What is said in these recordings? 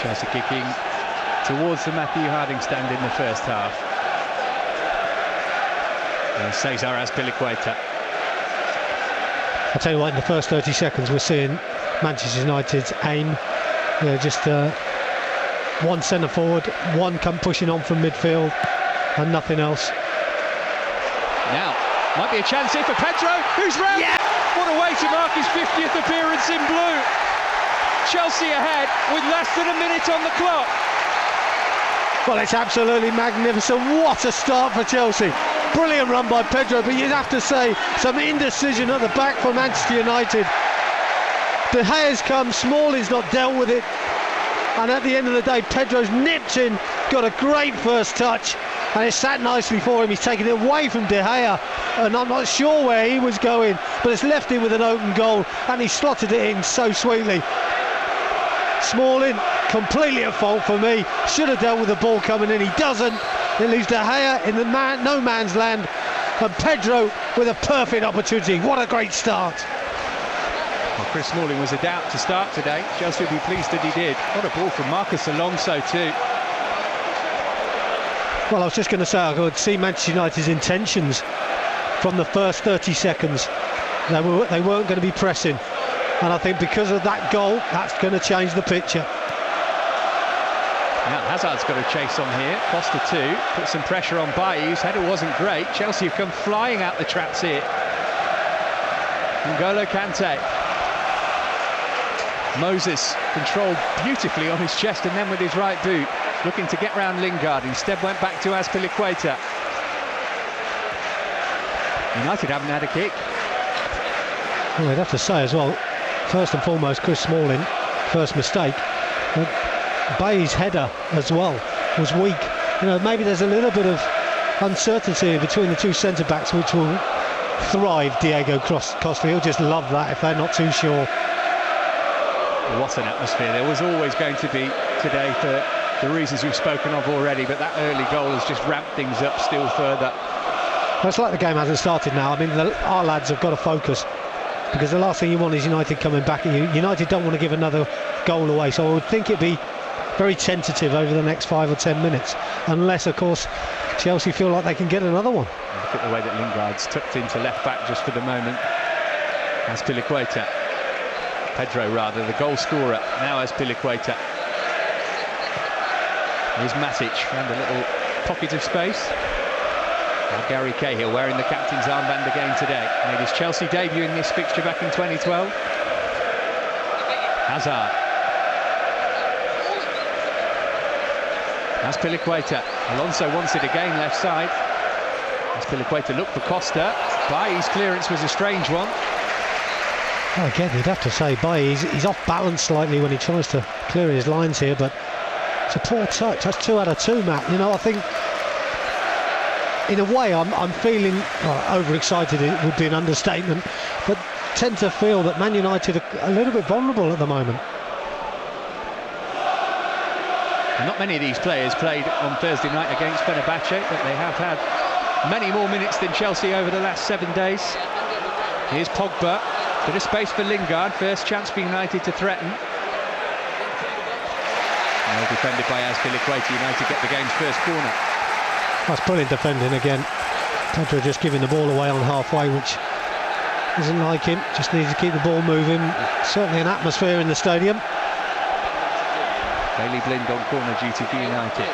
Chelsea kicking towards the Matthew Harding stand in the first half. Cesar Azpilicueta. I'll tell you what, in the first 30 seconds we're seeing Manchester United's aim. Just one centre forward, one come pushing on from midfield and nothing else. Now, might be a chance here for Pedro, who's round. Yeah! What a way to mark his 50th appearance in blue. Chelsea ahead with less than a minute on the clock. Well, it's absolutely magnificent. What a start for Chelsea. Brilliant run by Pedro, but you'd have to say some indecision at the back for Manchester United. De Gea's come, Smalling's not dealt with it, and at the end of the day Pedro's nipped in, got a great first touch, and it sat nicely for him. He's taken it away from De Gea, and I'm not sure where he was going, but it's left him with an open goal, and he slotted it in so sweetly. Smalling completely at fault for me, should have dealt with the ball coming in, he doesn't. It leaves De Gea in the no man's land, and Pedro with a perfect opportunity. What a great start. Well, Chris Smalling was a doubt to start today. Chelsea will be pleased that he did. What a ball from Marcus Alonso too. Well, I was just going to say, I could see Manchester United's intentions from the first 30 seconds. They weren't going to be pressing, and I think because of that goal, that's going to change the picture. Now Hazard's got a chase on here. Costa too, put some pressure on Bailly's header wasn't great. Chelsea have come flying out the traps here. N'Golo Kante. Moses controlled beautifully on his chest and then with his right boot, looking to get round Lingard. Instead went back to Azpilicueta. United haven't had a kick. Well, I'd have to say as well, first and foremost, Chris Smalling, first mistake. Bailly's header as well was weak. Maybe there's a little bit of uncertainty between the two centre-backs which will thrive Diego Costa. He'll just love that if they're not too sure. What an atmosphere there was always going to be today for the reasons we've spoken of already, but that early goal has just ramped things up still further. It's like the game hasn't started now. I mean, our lads have got to focus, because the last thing you want is United coming back at you. United don't want to give another goal away, so I would think it'd be very tentative over the next 5 or 10 minutes, unless of course Chelsea feel like they can get another one. Look at the way that Lingard's tucked into left back just for the moment. Azpilicueta. Pedro rather, the goal scorer, now Azpilicueta. Here's Matic, found a little pocket of space. Now Gary Cahill wearing the captain's armband again today. Made his Chelsea debut in this fixture back in 2012. Hazard. Azpilicueta. Alonso wants it again left side. Azpilicueta looked for Costa. Bailly's clearance was a strange one. Well, again, you'd have to say Bailly, he's off balance slightly when he tries to clear his lines here, but it's a poor touch. That's 2 out of 2, Matt. I think in a way I'm feeling overexcited. It would be an understatement, but tend to feel that Man United are a little bit vulnerable at the moment. Not many of these players played on Thursday night against Fenerbahce, but they have had many more minutes than Chelsea over the last 7 days. Here's Pogba. Bit of space for Lingard, first chance for United to threaten. Well defended by Azpilicueta. United get the game's first corner. That's brilliant defending again. Pedro just giving the ball away on halfway, which isn't like him. Just needs to keep the ball moving. Certainly an atmosphere in the stadium. Bailey Blind on corner duty for United.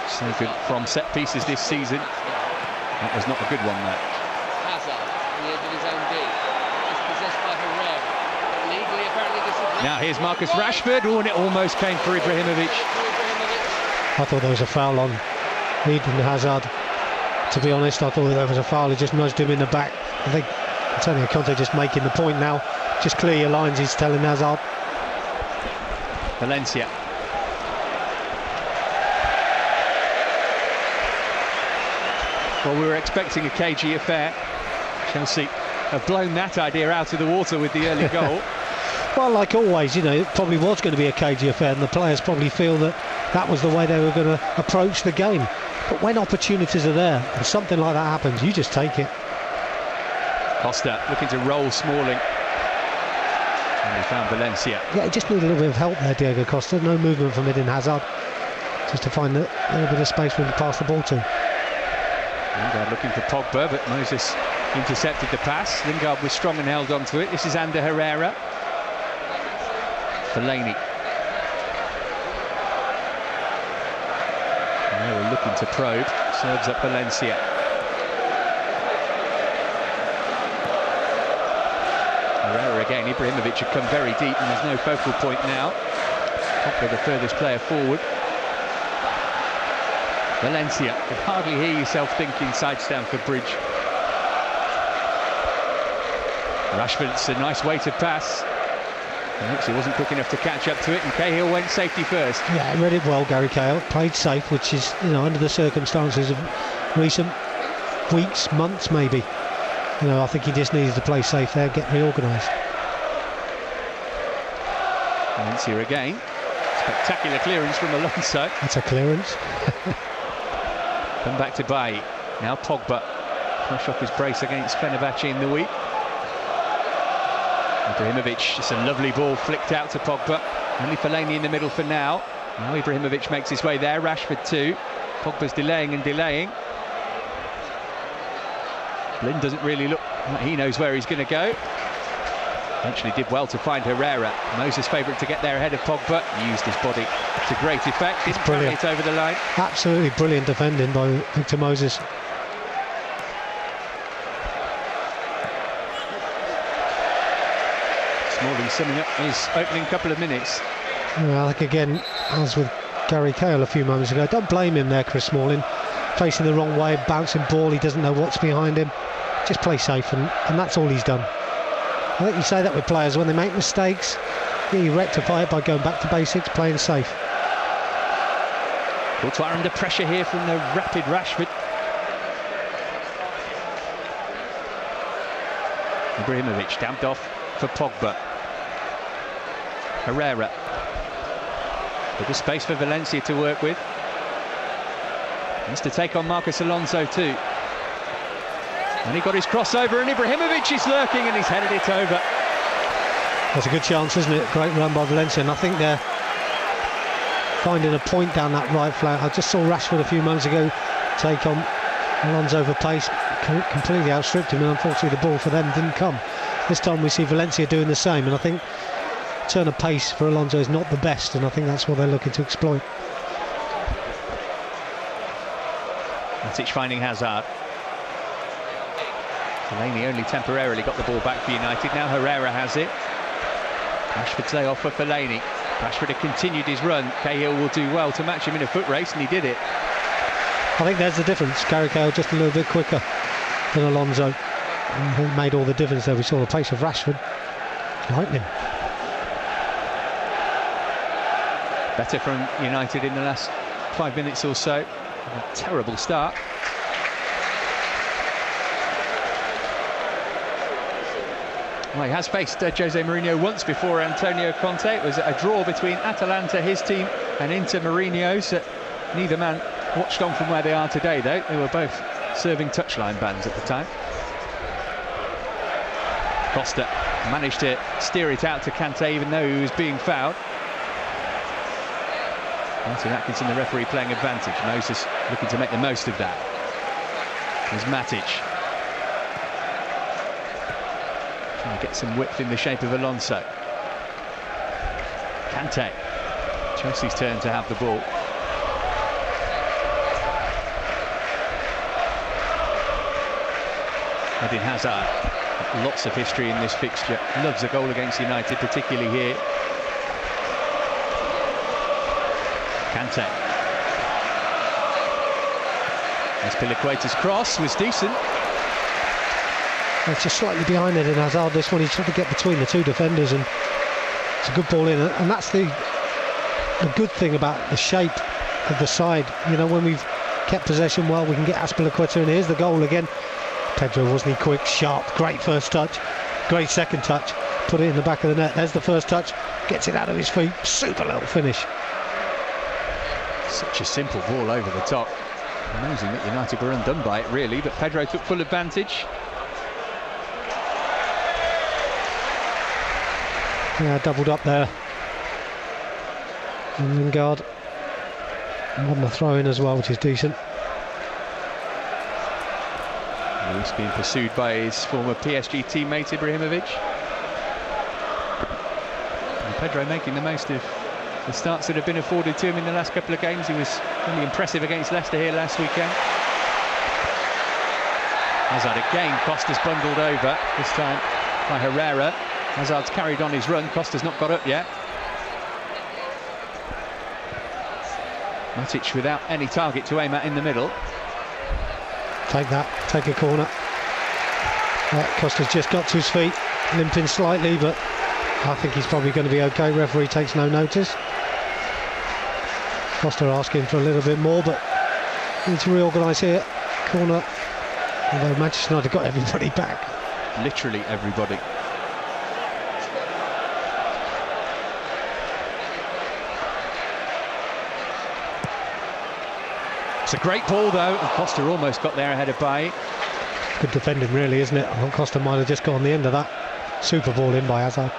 So good from set pieces this season. That was not a good one, though. Now here's Marcus Rashford. Oh, and it almost came for Ibrahimovic. I thought there was a foul on Eden Hazard. To be honest, I thought there was a foul. He just nudged him in the back. I think Antonio Conte just making the point now. Just clear your lines, he's telling Hazard. Valencia. Well, we were expecting a cagey affair. Chelsea have blown that idea out of the water with the early goal. Well, like always, it probably was going to be a cagey affair, and the players probably feel that that was the way they were going to approach the game. But when opportunities are there and something like that happens, you just take it. Costa looking to roll Smalling. And he found Valencia. Yeah, he just needed a little bit of help there, Diego Costa. No movement from Eden Hazard, just to find a little bit of space for him to pass the ball to. Lingard looking for Pogba, but Moses intercepted the pass. Lingard was strong and held on to it. This is Ander Herrera. Fellaini. And they were looking to probe. Serves up Valencia. Herrera again. Ibrahimovic had come very deep and there's no focal point now. Pogba the furthest player forward. Valencia, you can hardly hear yourself think inside Stamford Bridge. Rashford's a nice weighted pass. He wasn't quick enough to catch up to it, and Cahill went safety first. Yeah, he read it well, Gary Cahill. Played safe, which is, you know, under the circumstances of recent weeks, months maybe. You know, I think he just needed to play safe there, get reorganised. Valencia again. Spectacular clearance from Alonso. That's a clearance. Come back to Bailly. Now Pogba. Fresh off his brace against Fenerbahce in the week. Ibrahimovic, it's a lovely ball flicked out to Pogba. Only Fellaini in the middle for now. Now Ibrahimovic makes his way there. Rashford too. Pogba's delaying and delaying. Blind doesn't really look like he knows where he's going to go. Eventually did well to find Herrera. Moses' favourite to get there ahead of Pogba. He used his body to great effect. Didn't carry it over the line. Absolutely brilliant defending by Victor Moses. Smalling summing up his opening couple of minutes. Well, I think again, as with Gary Cahill a few moments ago, don't blame him there, Chris Smalling. Facing the wrong way, bouncing ball, he doesn't know what's behind him. Just play safe, and that's all he's done. I think you say that with players when they make mistakes. Yeah, you rectify it by going back to basics, playing safe. Courtois under pressure here from the rapid Rashford. Ibrahimovic damped off for Pogba. Herrera. Bit of space for Valencia to work with. Wants to take on Marcos Alonso too. And he got his crossover, and Ibrahimovic is lurking, and he's headed it over. That's a good chance, isn't it? Great run by Valencia, and I think they're finding a point down that right flank. I just saw Rashford a few moments ago take on Alonso for pace, completely outstripped him, and unfortunately the ball for them didn't come. This time we see Valencia doing the same, and I think turn of pace for Alonso is not the best, and I think that's what they're looking to exploit. Matic finding Hazard. Fellaini only temporarily got the ball back for United. Now Herrera has it. Rashford's lay off for Fellaini. Rashford had continued his run. Cahill will do well to match him in a foot race, and he did it. I think there's the difference. Gary Cahill just a little bit quicker than Alonso. I think made all the difference there. We saw the pace of Rashford. Lightning. Better from United in the last 5 minutes or so. A terrible start. Well, he has faced Jose Mourinho once before, Antonio Conte. It was a draw between Atalanta, his team, and Inter Mourinho's. Neither man watched on from where they are today, though. They were both serving touchline bans at the time. Costa managed to steer it out to Kante, even though he was being fouled. Martin Atkinson, the referee, playing advantage. Moses looking to make the most of that. There's Matic. Trying to get some width in the shape of Alonso. Kante. Chelsea's turn to have the ball. Eden Hazard. Lots of history in this fixture. Loves a goal against United, particularly here. Kante. Azpilicueta's cross was decent. It's just slightly behind Eden Hazard. This one, he's trying to get between the two defenders, and it's a good ball in. And that's the good thing about the shape of the side. You know, when we've kept possession well, we can get Azpilicueta, and here's the goal again. Pedro, wasn't he quick, sharp, great first touch, great second touch, put it in the back of the net. There's the first touch, gets it out of his feet, super little finish. Such a simple ball over the top. Amazing that United were undone by it, really, but Pedro took full advantage. Yeah, doubled up there. And Lingard on the throw in as well, which is decent. He's being pursued by his former PSG teammate Ibrahimovic. And Pedro making the most of the starts that have been afforded to him in the last couple of games. He was really impressive against Leicester here last weekend. Hazard again, Costa's bundled over, this time by Herrera. Hazard's carried on his run, Costa's not got up yet. Matic without any target to aim at in the middle. Take that, take a corner. Costa's just got to his feet, limping slightly, but I think he's probably going to be okay. Referee takes no notice. Costa asking for a little bit more, but need to reorganise here. Corner, although Manchester United got everybody back. Literally everybody. It's a great ball though, and Costa almost got there ahead of Bailly. Good defending really, isn't it? I thought Costa might have just got on the end of that. Super ball in by Hazard.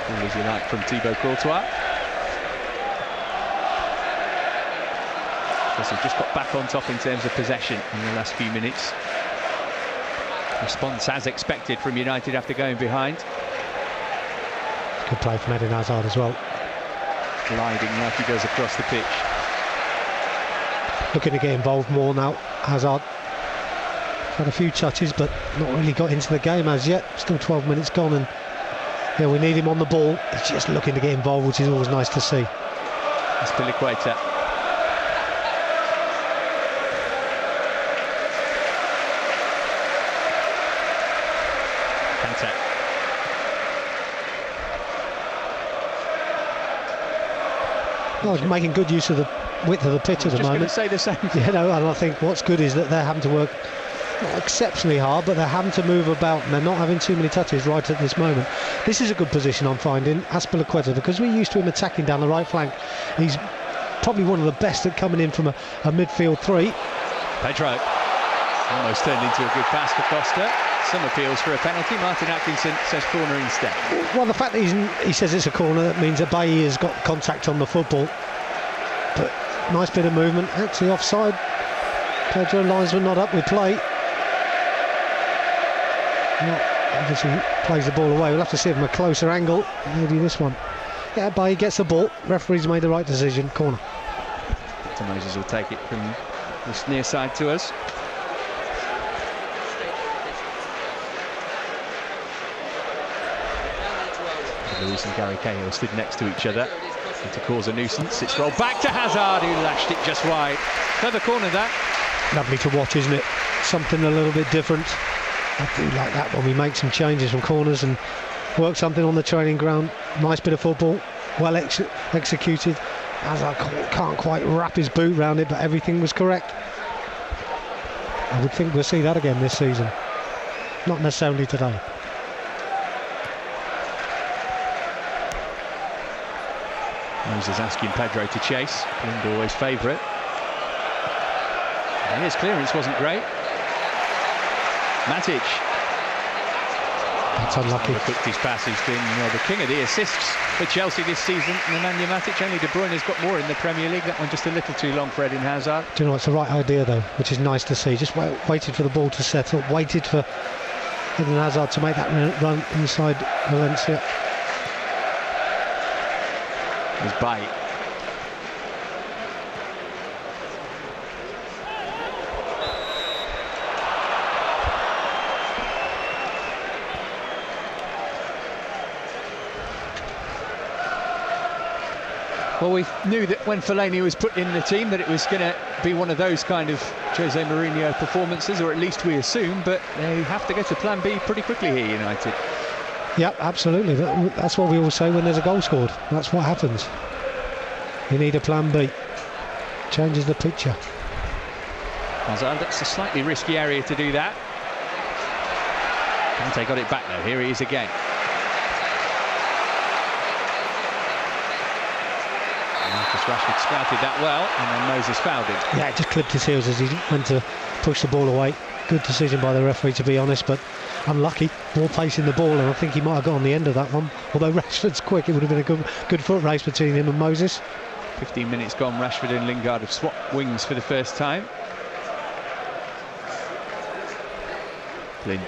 All as you like from Thibaut Courtois. Chelsea just got back on top in terms of possession in the last few minutes. Response as expected from United after going behind. Good play from Eden Hazard as well. Gliding like he does across the pitch. Looking to get involved more now, Hazard. Had a few touches but not really got into the game as yet. Still 12 minutes gone, and yeah, we need him on the ball. He's just looking to get involved, which is always nice to see. That's Piliqueta. Kante. Well, he's making good use of the width of the pitch at the moment. Just going to say the same. You know, and I think what's good is that they're having to work not exceptionally hard, but they're having to move about and they're not having too many touches right at this moment. This is a good position I'm finding, Piliqueta, because we're used to him attacking down the right flank. He's probably one of the best at coming in from a midfield three. Pedro almost turned into a good pass for Costa. Some appeals for a penalty. Martin Atkinson says corner instead. Well, the fact that he says it's a corner, that means that Bailly has got contact on the football. But nice bit of movement, actually offside. Pedro linesman not up with play. Obviously plays the ball away. We'll have to see it from a closer angle. Maybe this one. Yeah, Bailly gets the ball. Referee's made the right decision. Corner. Moses will take it from this near side to us. Luis and Gary Cahill stood next to each other to cause a nuisance. It's rolled back to Hazard, who lashed it just wide. Another corner, that. Lovely to watch, isn't it? Something a little bit different. I do like that when we make some changes from corners and work something on the training ground. Nice bit of football, well executed. Hazard can't quite wrap his boot around it, but everything was correct. I would think we'll see that again this season. Not necessarily today. Moses asking Pedro to chase. Blind always favourite. And his clearance wasn't great. Matic. That's unlucky. Overcooked his pass. He's been the king of the assists for Chelsea this season. Nemanja Matic. Only De Bruyne has got more in the Premier League. That one just a little too long for Eden Hazard. Do you know, it's the right idea though, which is nice to see. Just waited for the ball to settle, waited for Eden Hazard to make that run inside Valencia. His bite. Well, we knew that when Fellaini was put in the team that it was going to be one of those kind of Jose Mourinho performances, or at least we assume, but they have to get to plan B pretty quickly here, United. Yep, absolutely. That's what we always say when there's a goal scored. That's what happens. You need a plan B. Changes the picture. Hazard, that's a slightly risky area to do that. Kante got it back though. Here he is again. Marcus Rashford scouted that well, and then Moses fouled him. Yeah, it just clipped his heels as he went to pushed the ball away. Good decision by the referee, to be honest, but unlucky. More pace in the ball, and I think he might have got on the end of that one. Although Rashford's quick, it would have been a good foot race between him and Moses. 15 minutes gone, Rashford and Lingard have swapped wings for the first time. Blind.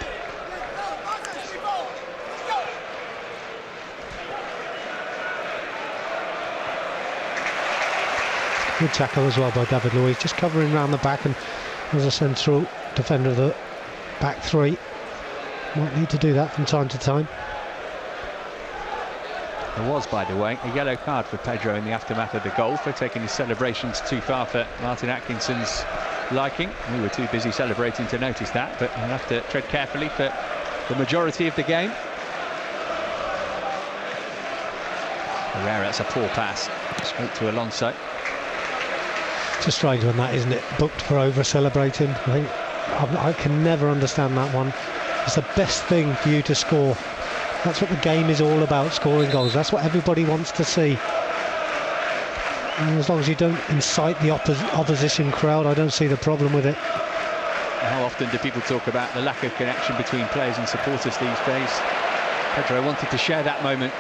Good tackle as well by David Luiz, just covering round the back, and as a central defender of the back three, might need to do that from time to time. There was, by the way, a yellow card for Pedro in the aftermath of the goal for taking his celebrations too far for Martin Atkinson's liking. We were too busy celebrating to notice that, but we'll have to tread carefully for the majority of the game. Herrera, that's a poor pass, straight to Alonso. It's a strange one, that, isn't it? Booked for over-celebrating. I can never understand that one. It's the best thing for you to score. That's what the game is all about, scoring goals. That's what everybody wants to see. And as long as you don't incite the opposition crowd, I don't see the problem with it. How often do people talk about the lack of connection between players and supporters these days? Pedro wanted to share that moment.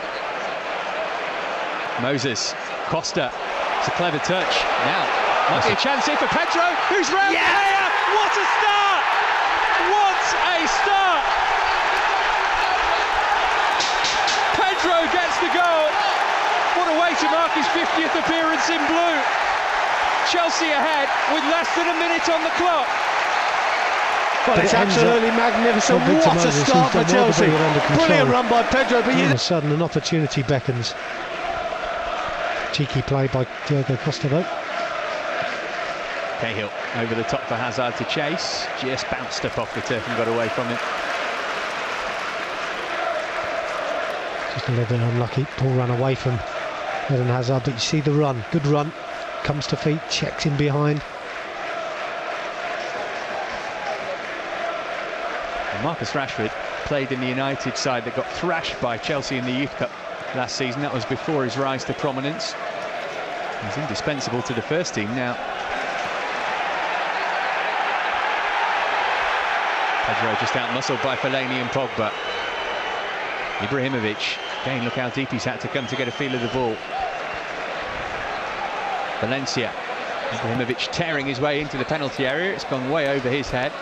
Moses, Costa, it's a clever touch. Now, might be a chance here for Pedro, who's round the player. What a start! What a start! Pedro gets the goal. What a way to mark his 50th appearance in blue. Chelsea ahead with less than a minute on the clock. Well, it's absolutely magnificent. What a start for Chelsea. Brilliant run by Pedro. But all of a sudden, an opportunity beckons. Cheeky play by Diogo Costa, though. Cahill over the top for Hazard to chase. Just bounced up off the turf and got away from it. Just a little bit unlucky. Ball ran away from Eden Hazard, but you see the run. Good run. Comes to feet, checks in behind. And Marcus Rashford played in the United side that got thrashed by Chelsea in the Youth Cup last season. That was before his rise to prominence. He's indispensable to the first team now. Pedro just out-muscled by Fellaini and Pogba. Ibrahimovic, again, look how deep he's had to come to get a feel of the ball. Valencia, Ibrahimovic tearing his way into the penalty area. It's gone way over his head.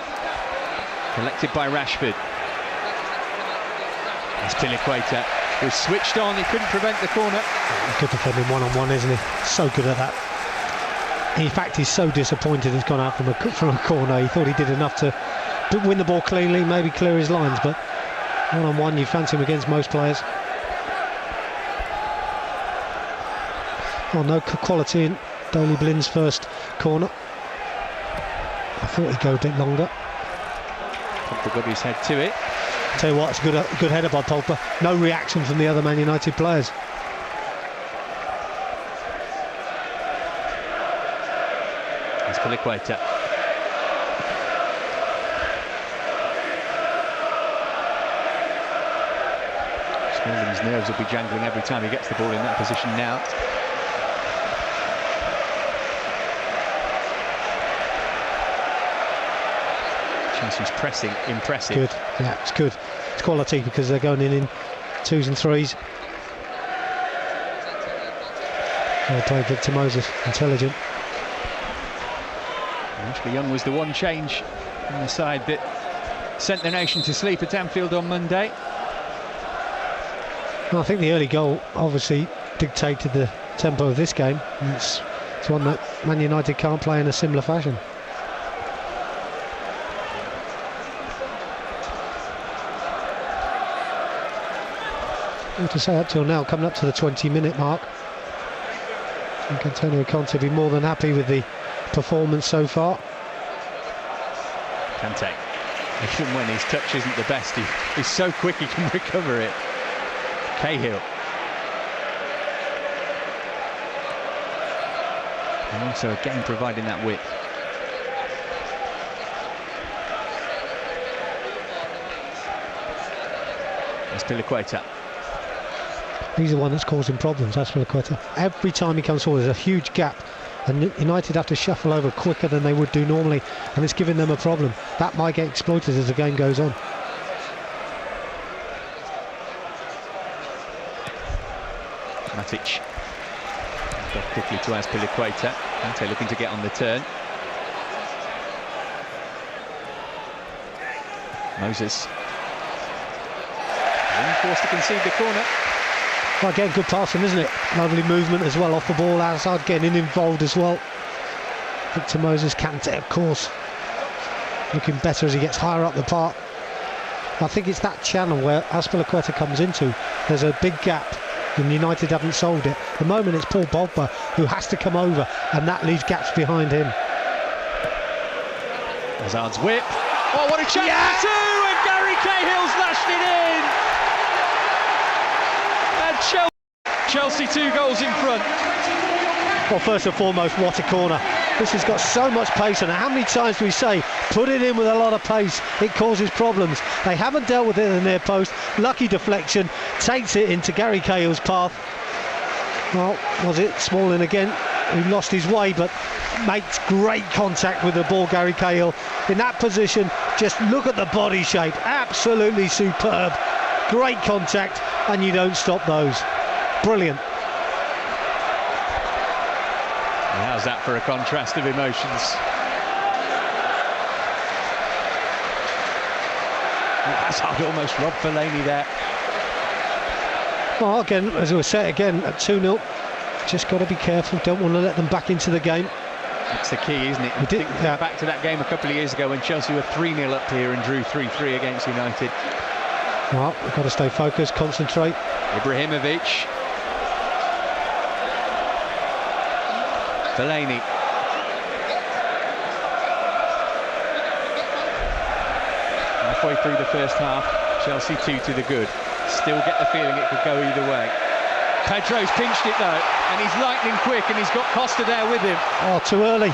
Collected by Rashford. As Piliqueta was switched on, he couldn't prevent the corner. Good defending one-on-one, isn't he? So good at that. In fact, he's so disappointed he's gone out from a corner. He thought he did enough to win the ball cleanly, maybe clear his lines, but one-on-one, you fancy him against most players. Oh, no quality in Daley Blind's first corner. I thought he'd go a bit longer. Pogba got his head to it. Tell you what, it's a good header by Pogba. No reaction from the other Man United players. It's Piliqueta. Smalling's nerves will be jangling every time he gets the ball in that position now. Chelsea's pressing, impressive. Good, yeah, it's good. It's quality because they're going in twos and threes. Well played, Victor Moses, intelligent. Ashley Young was the one change on the side that sent the nation to sleep at Anfield on Monday. Well, I think the early goal obviously dictated the tempo of this game. It's one that Man United can't play in a similar fashion. To say up till now, coming up to the 20-minute mark, and Antonio Conte be more than happy with the performance so far. Kante, even when his touch isn't the best, he's so quick he can recover it. Cahill. And also again providing that width. That's Piliqueta. He's the one that's causing problems, that's Piliqueta. Every time he comes forward, there's a huge gap and United have to shuffle over quicker than they would do normally, and it's giving them a problem. That might get exploited as the game goes on. Matic got quickly to Azpilicueta. Kante looking to get on the turn. Moses being forced to concede the corner. Well, again, good passing, isn't it? Lovely movement as well off the ball. Hazard getting involved as well. Victor Moses, Kante, of course, looking better as he gets higher up the park. I think it's that channel where Azpilicueta comes into. There's a big gap, and United haven't solved it. At the moment, it's Paul Pogba who has to come over, and that leaves gaps behind him. Hazard's whip. Oh, what a chance for two! And Gary Cahill's lashed it in. And Chelsea 2 goals in front. Well, first and foremost, what a corner. This has got so much pace, and how many times do we say, put it in with a lot of pace, it causes problems. They haven't dealt with it in the near post. Lucky deflection, takes it into Gary Cahill's path. Well, was it Smalling again, who lost his way, but makes great contact with the ball, Gary Cahill. In that position, just look at the body shape, absolutely superb. Great contact, and you don't stop those. Brilliant. How's that for a contrast of emotions? Hazard almost robbed Fellaini there. Well, again, as we said again, at 2-0, just got to be careful, don't want to let them back into the game. That's the key, isn't it? Think back to that game a couple of years ago when Chelsea were 3-0 up here and drew 3-3 against United. Well, we've got to stay focused, concentrate. Ibrahimovic. Fellaini. Halfway through the first half, Chelsea 2 to the good. Still get the feeling it could go either way. Pedro's pinched it though, and he's lightning quick, and he's got Costa there with him. Oh, too early.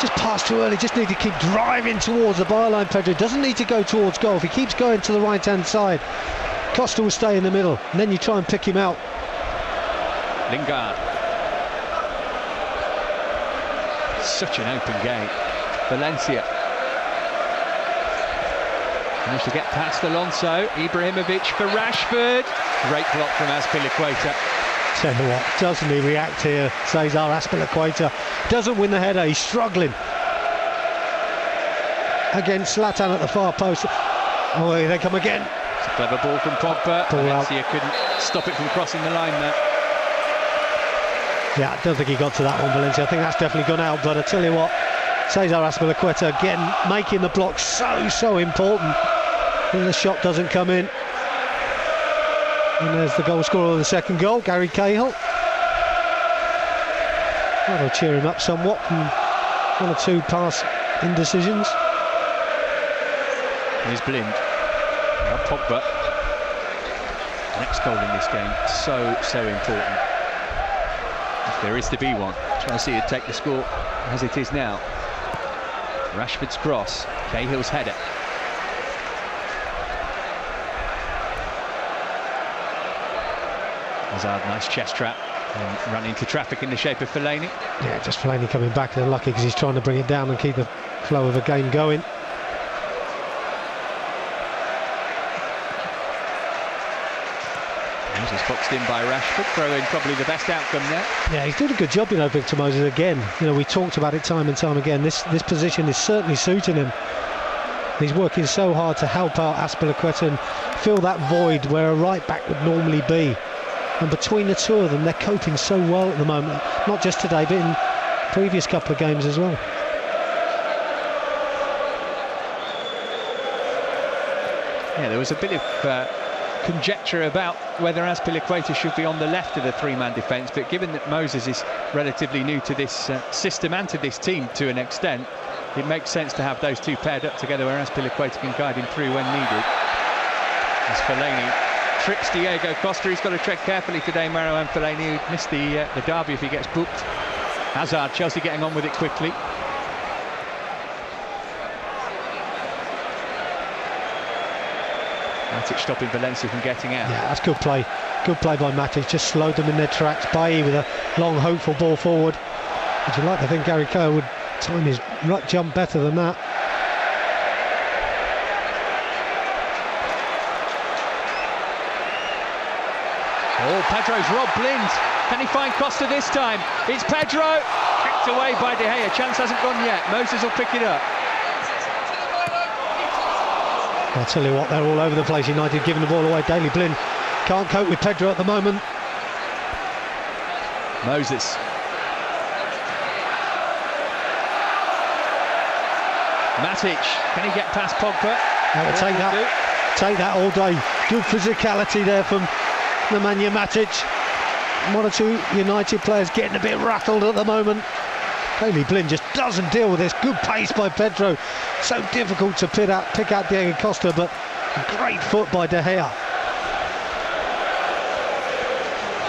Just passed too early, just need to keep driving towards the byline. Pedro doesn't need to go towards goal. If he keeps going to the right-hand side, Costa will stay in the middle, and then you try and pick him out. Lingard. Such an open game. Valencia managed to get past Alonso. Ibrahimovic for Rashford. Great block from Azpilicueta. Tell you what, doesn't he react here, Cesar Azpilicueta. Doesn't win the header, he's struggling. Against Zlatan at the far post. Oh, here they come again. It's a clever ball from Pogba. Valencia couldn't stop it from crossing the line there. Yeah, I don't think he got to that one, Valencia. I think that's definitely gone out, but I tell you what, Cesar Azpilicueta again making the block so important. And the shot doesn't come in. And there's the goal scorer of the second goal, Gary Cahill. That'll cheer him up somewhat from one or two pass indecisions. Here's Blind. Now Pogba. Next goal in this game, so important. If there is to be one, Chelsea would take the score as it is now. Rashford's cross, Cahill's header. Hazard, nice chest trap, and ran into traffic in the shape of Fellaini. Yeah, just Fellaini coming back. They're lucky because he's trying to bring it down and keep the flow of the game going. Moses boxed in by Rashford, throwing probably the best outcome there. Yeah, he's doing a good job, Victor Moses again. We talked about it time and time again. This position is certainly suiting him. He's working so hard to help out Azpilicueta and fill that void where a right back would normally be. And between the two of them, they're coping so well at the moment. Not just today, but in previous couple of games as well. Yeah, there was a bit of conjecture about whether Azpilicueta should be on the left of the three-man defence, but given that Moses is relatively new to this system and to this team to an extent, it makes sense to have those two paired up together where Azpilicueta can guide him through when needed. As Fellaini trips Diego Costa, he's got to tread carefully today, Marouane Fellaini, who'd missed the derby if he gets booked. Hazard, Chelsea getting on with it quickly. Matic stopping Valencia from getting out. Yeah, that's good play. Good play by Matic. Just slowed them in their tracks. Bailly with a long, hopeful ball forward. Would you like to think Gary Kerr would time his ruck jump better than that? Oh, Pedro's robbed Blind. Can he find Costa this time? It's Pedro. Kicked away by De Gea. Chance hasn't gone yet. Moses will pick it up. I'll tell you what, they're all over the place, United, giving the ball away. Daley Blind can't cope with Pedro at the moment. Moses. Matic, can he get past Pogba? Take that all day. Good physicality there from Nemanja Matic. One or two United players getting a bit rattled at the moment. Daley Blind just doesn't deal with this. Good pace by Pedro. So difficult to pick out Diego Costa, but a great foot by De Gea.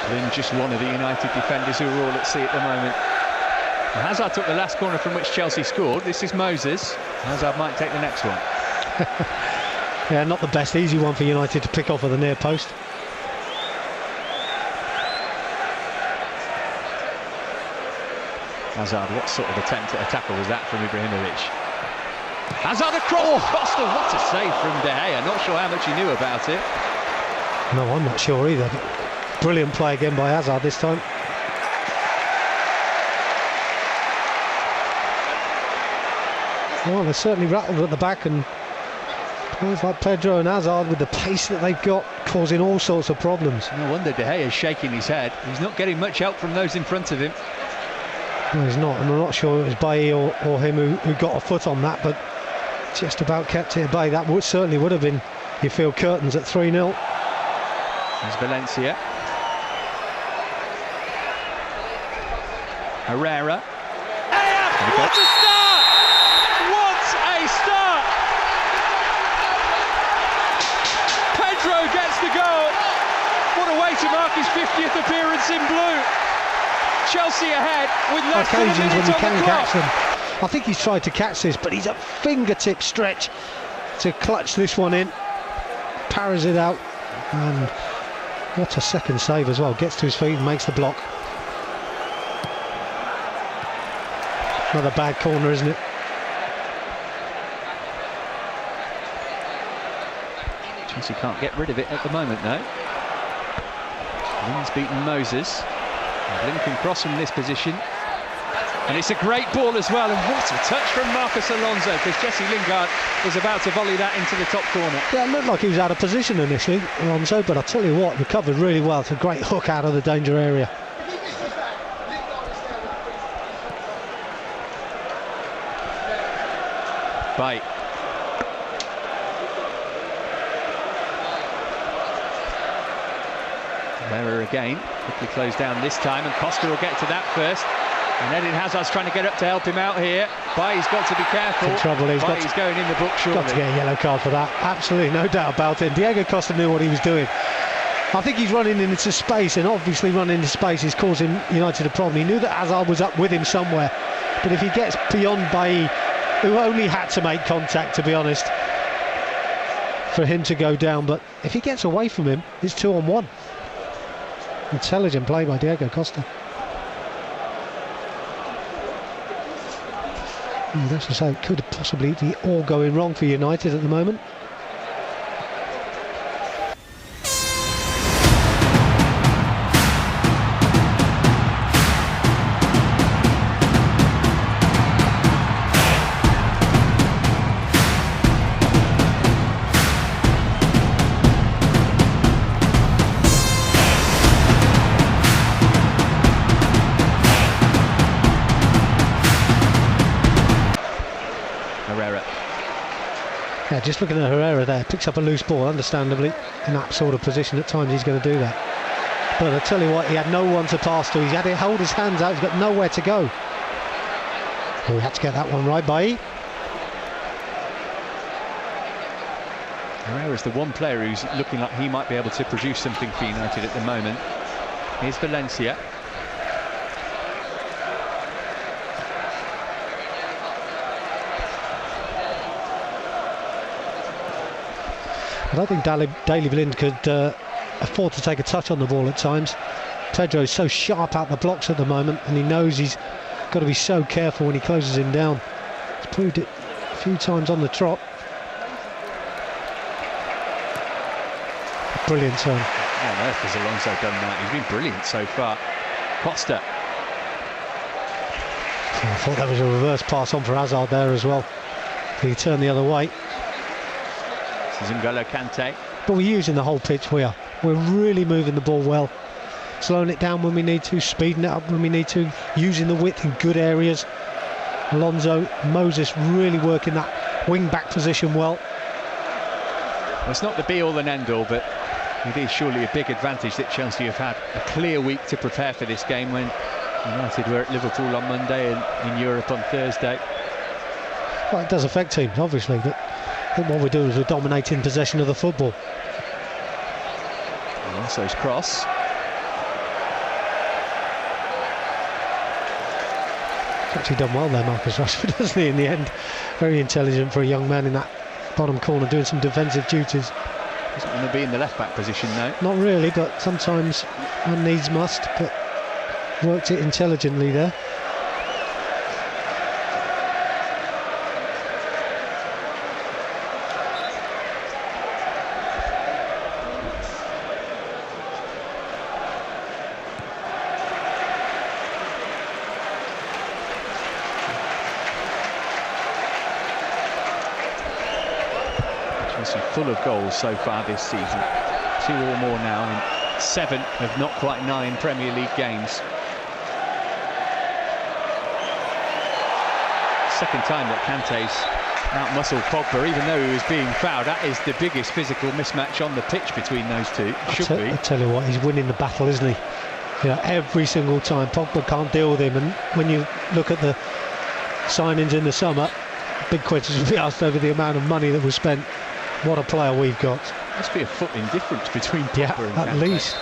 Blind just one of the United defenders who are all at sea at the moment. Well, Hazard took the last corner from which Chelsea scored. This is Moses. Hazard might take the next one. Yeah, not the best easy one for United to pick off of the near post. Hazard, what sort of attempt at a tackle was that from Ibrahimovic? Hazard across Costa, what a save from De Gea. Not sure how much he knew about it. No, I'm not sure either. Brilliant play again by Hazard this time. Well, they're certainly rattled at the back, and players like Pedro and Hazard, with the pace that they've got, causing all sorts of problems. No wonder De Gea is shaking his head. He's not getting much help from those in front of him. No, he's not, and I'm not sure it was Bailly or him who got a foot on that, but just about kept it at bay. That certainly would have been, you feel, curtains at 3-0. There's Valencia. Herrera. What a start! What a start! Pedro gets the goal. What a way to mark his 50th appearance in blue. Chelsea ahead with less than a minute on the clock. Catch them. I think he's tried to catch this, but he's a fingertip stretch to clutch this one in. Parries it out, and what a second save as well. Gets to his feet and makes the block. Another bad corner, isn't it? Chelsea can't get rid of it at the moment, though. Blind beaten Moses. Blind can cross from this position. And it's a great ball as well. And what a touch from Marcus Alonso, because Jesse Lingard was about to volley that into the top corner. Yeah, it looked like he was out of position initially, Alonso, but I'll tell you what, recovered really well. It's a great hook out of the danger area. Bite. Herrera again, quickly closed down this time, and Costa will get to that first. And Eden Hazard's trying to get up to help him out here. Bailly's got to be careful. In trouble. He's going in the book shortly. Got to get a yellow card for that. Absolutely, no doubt about it. Diego Costa knew what he was doing. I think he's running into space, and obviously running into space is causing United a problem. He knew that Hazard was up with him somewhere, but if he gets beyond Bailly, who only had to make contact, to be honest, for him to go down, but if he gets away from him, it's 2-on-1. Intelligent play by Diego Costa. That's to say, it could possibly be all going wrong for United at the moment. Yeah, just looking at Herrera there, picks up a loose ball, understandably, in that sort of position. At times he's going to do that. But I tell you what, he had no one to pass to. He's had to hold his hands out, he's got nowhere to go. Oh, he had to get that one right, Bailly. Herrera's the one player who's looking like he might be able to produce something for United at the moment. Here's Valencia. I don't think Daley Blind could afford to take a touch on the ball at times. Pedro's so sharp out the blocks at the moment, and he knows he's got to be so careful when he closes him down. He's proved it a few times on the trot. Brilliant turn. How on earth has Alonso done that? He's been brilliant so far. Costa. I thought that was a reverse pass on for Hazard there as well. He turned the other way. This is N'Golo Kante. But we're using the whole pitch. We're really moving the ball well, slowing it down when we need to, speeding it up when we need to, using the width in good areas. Alonso, Moses really working that wing back position well. It's not the be-all and end-all, but it is surely a big advantage that Chelsea have had a clear week to prepare for this game when United were at Liverpool on Monday and in Europe on Thursday. Well, it does affect teams, obviously, but I think what we're doing is we're dominating possession of the football. Alonso's cross. He's actually done well there, Marcus Rashford, hasn't he, in the end? Very intelligent for a young man in that bottom corner, doing some defensive duties. Doesn't want to be in the left-back position now. Not really, but sometimes one needs must, but worked it intelligently there. Full of goals so far this season, 2 or more now in 7 of not quite 9 Premier League games. Second time that Kante's out-muscled Pogba, even though he was being fouled. That is the biggest physical mismatch on the pitch between those two. I tell you what, he's winning the battle, isn't he? You know, every single time. Pogba can't deal with him, and when you look at the signings in the summer, big questions will be asked over the amount of money that was spent. What a player we've got. Must be a foot in difference between Pogba and Kante. At least.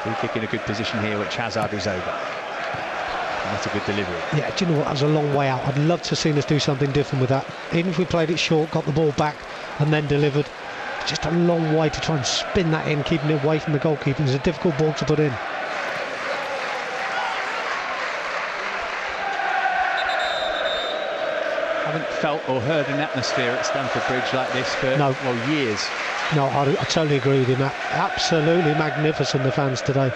Free kick in a good position here, which Hazard is over. And that's a good delivery. Yeah, do you know what? That was a long way out. I'd love to have seen us do something different with that. Even if we played it short, got the ball back and then delivered. Just a long way to try and spin that in, keeping it away from the goalkeeper. It's a difficult ball to put in. Haven't felt or heard an atmosphere at Stamford Bridge like this for years. No, I totally agree with him. Absolutely magnificent, the fans today.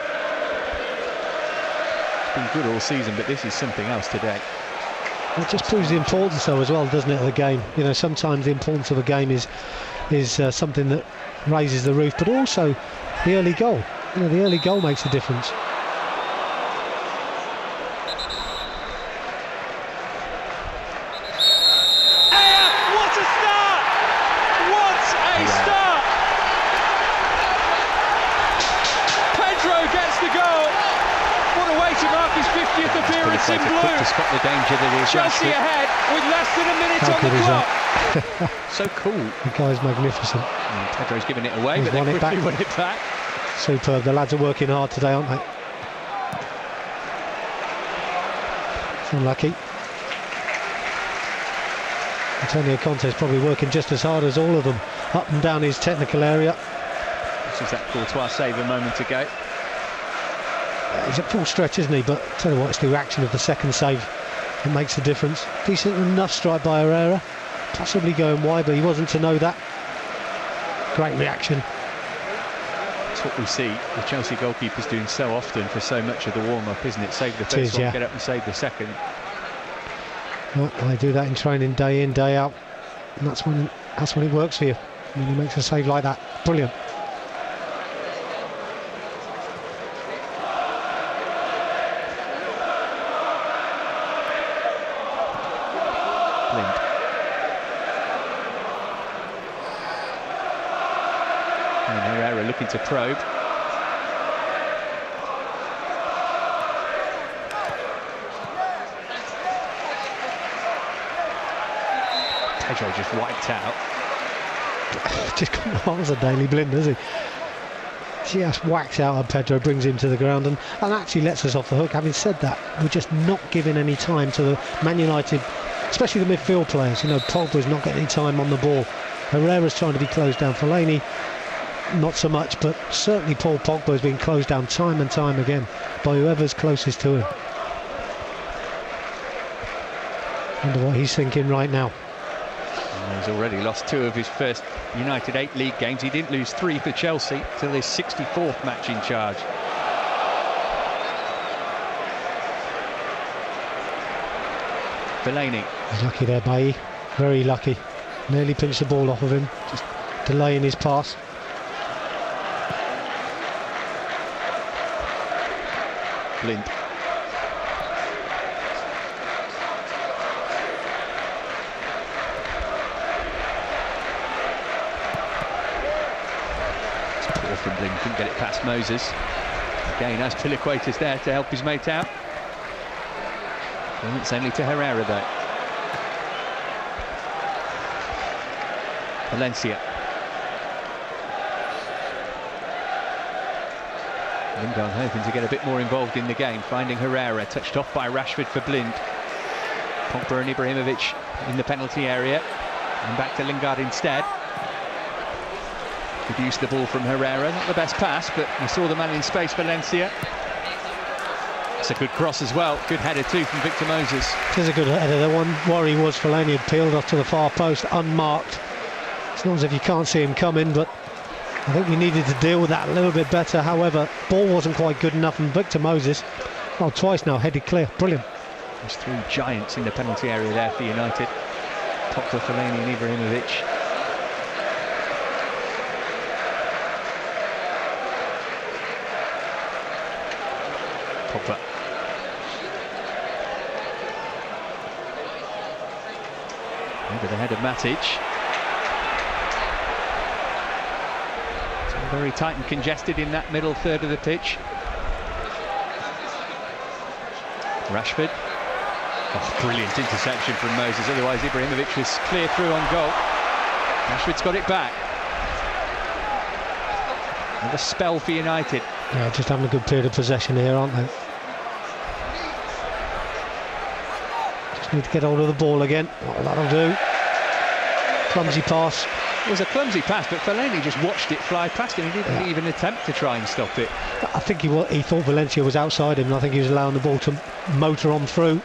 It's been good all season, but this is something else today. It just proves the importance, though, as well, doesn't it, of the game? You know, sometimes the importance of a game is something that raises the roof, but also the early goal. You know, the early goal makes a difference. To spot the danger that is Chelsea ahead with less than a minute How on the clock. So cool. The guy's magnificent. Pedro's giving it away, He's but they quickly won it back. Superb. The lads are working hard today, aren't they? It's unlucky. Antonio Conte's probably working just as hard as all of them, up and down his technical area. This is that Courtois save a moment ago. He's at full stretch, isn't he? But tell you what, it's the reaction of the second save that makes the difference. Decent enough strike by Herrera, possibly going wide, but he wasn't to know that. Great reaction. That's what we see the Chelsea goalkeepers doing so often for so much of the warm-up, isn't it? Save the first one, get up and save the second. Well, they do that in training day in, day out, and that's when it works for you. When he makes a save like that, brilliant. Herrera looking to probe. Pedro just wiped out. Just got miles a daily blind, does he? Just whacks out on Pedro, brings him to the ground and actually lets us off the hook. Having said that, we're just not giving any time to the Man United, especially the midfield players. You know, Pogba's not getting any time on the ball. Herrera's trying to be closed down. Fellaini not so much, but certainly Paul Pogba has been closed down time and time again by whoever's closest to him. Wonder what he's thinking right now. He's already lost 2 of his first United 8 league games. He didn't lose 3 for Chelsea till his 64th match in charge. Fellaini. He's lucky there, Bailly. Very lucky. Nearly pinched the ball off of him, just delaying his pass. Blind. From Blind, couldn't get it past Moses. Again, as Piliqueta's there to help his mate out. And it's only to Herrera though. Valencia. Lingard hoping to get a bit more involved in the game, finding Herrera, touched off by Rashford for Blind. Pogba and Ibrahimovic in the penalty area, and back to Lingard instead. Reduced the ball from Herrera, not the best pass, but he saw the man in space, Valencia. It's a good cross as well, good header too from Victor Moses. It is a good header. The one worry was Fellaini had peeled off to the far post, unmarked. It's not as if you can't see him coming, but I think we needed to deal with that a little bit better. However, ball wasn't quite good enough, and Victor Moses, well, twice now, headed clear. Brilliant. There's 3 giants in the penalty area there for United. Pogba, Fellaini and Ibrahimovic. Pogba. Over the head of Matic. So very tight and congested in that middle third of the pitch. Rashford. Oh, brilliant interception from Moses, otherwise Ibrahimovic was clear through on goal. Rashford's got it back. Another spell for United. Yeah, just having a good period of possession here, aren't they? Just need to get hold of the ball again. Oh, that'll do. Clumsy pass. It was a clumsy pass, but Fellaini just watched it fly past him. He didn't even attempt to try and stop it. I think he thought Valencia was outside him, and I think he was allowing the ball to motor on through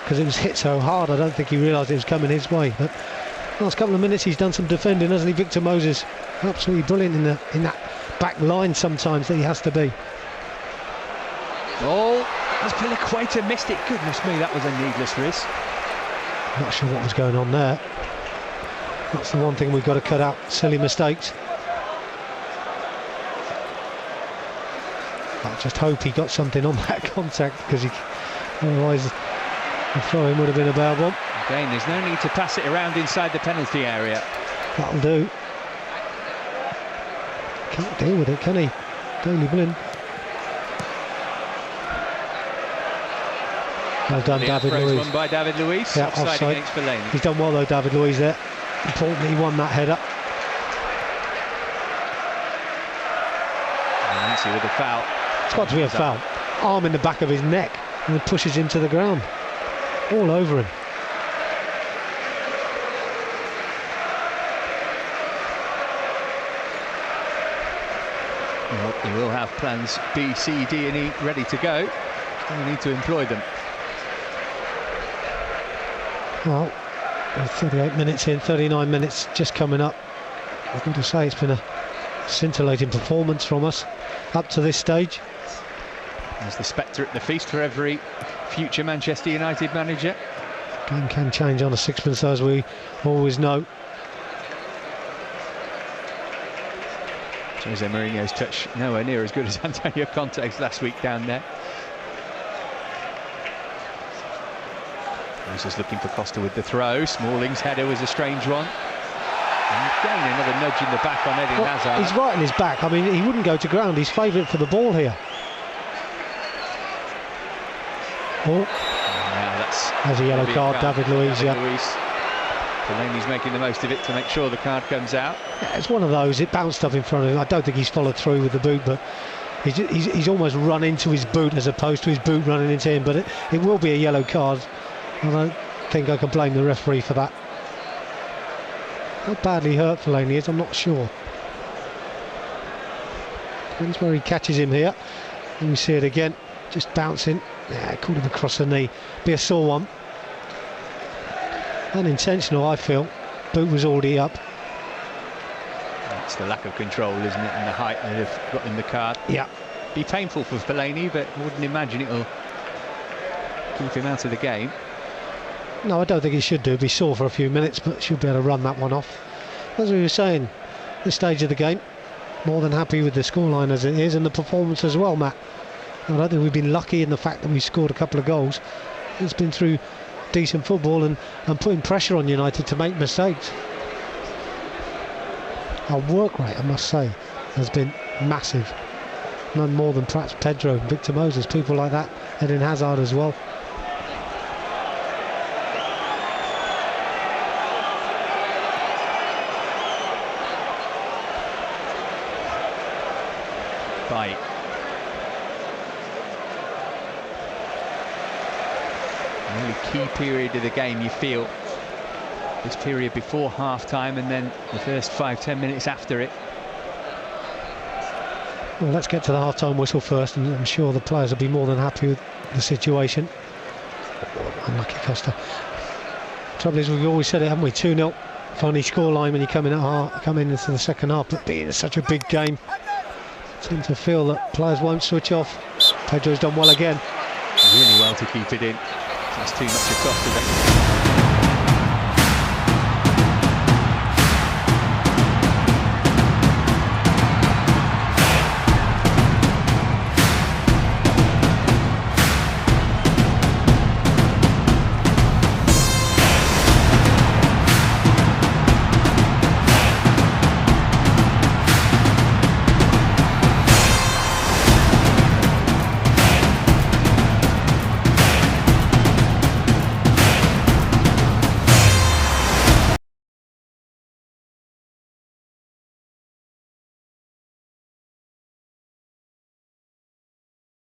because it was hit so hard. I don't think he realised it was coming his way. But last couple of minutes he's done some defending, hasn't he, Victor Moses? Absolutely brilliant in that back line sometimes that he has to be. Oh, as Piliqueta missed it. Goodness me, that was a needless risk. Not sure what was going on there. That's the one thing we've got to cut out, silly mistakes. I just hope he got something on that contact, because otherwise the throw-in would have been a bad one. Again, there's no need to pass it around inside the penalty area. That'll do. Can't deal with it, can he? Daley Blind. Well done, David Luiz. Won by David Luiz. Yeah, offside against Fellaini. He's done well though, David Luiz there. Importantly, he won that header. Nancy with a foul. It's got to be a foul. Arm in the back of his neck, and it pushes him to the ground. All over him. Well, he will have plans B, C, D and E ready to go. We need to employ them. Well, 38 minutes in, 39 minutes just coming up. I've got to say it's been a scintillating performance from us up to this stage. There's the spectre at the feast for every future Manchester United manager. Game can change on a sixpence, as we always know. Jose Mourinho's touch nowhere near as good as Antonio Conte's last week down there. Moses looking for Costa with the throw. Smalling's header was a strange one. And again, another nudge in the back on Eden Hazard. He's right in his back. I mean, he wouldn't go to ground. He's favourite for the ball here. Oh, there's a yellow card, David Luiz. Yeah. Fellaini's making the most of it to make sure the card comes out. Yeah, it's one of those. It bounced up in front of him. I don't think he's followed through with the boot, but he's almost run into his boot as opposed to his boot running into him. But it will be a yellow card. I don't think I can blame the referee for that. How badly hurt Fellaini is, I'm not sure. Depends where he catches him here. And we see it again, just bouncing. Yeah, caught him across the knee. Be a sore one. Unintentional, I feel. Boot was already up. It's the lack of control, isn't it, and the height that have got him the card. Yeah. Be painful for Fellaini, but I wouldn't imagine it'll keep him out of the game. No, I don't think he should do. Be sore for a few minutes, but should be able to run that one off. As we were saying, this stage of the game, more than happy with the scoreline as it is, and the performance as well, Matt. I don't think we've been lucky in the fact that we scored a couple of goals. It's been through decent football and putting pressure on United to make mistakes. Our work rate, I must say, has been massive. None more than perhaps Pedro and Victor Moses, people like that, Eden Hazard as well. Right. A really key period of the game, you feel. This period before half-time and then the first 5-10 minutes after it. Well, let's get to the half-time whistle first, and I'm sure the players will be more than happy with the situation. Unlucky Costa. Trouble is, we've always said it, haven't we? 2-0. Funny scoreline when you come in into the second half, but being such a big game, I seem to feel that players won't switch off. Pedro's done well again. Really well to keep it in. That's too much of Costa.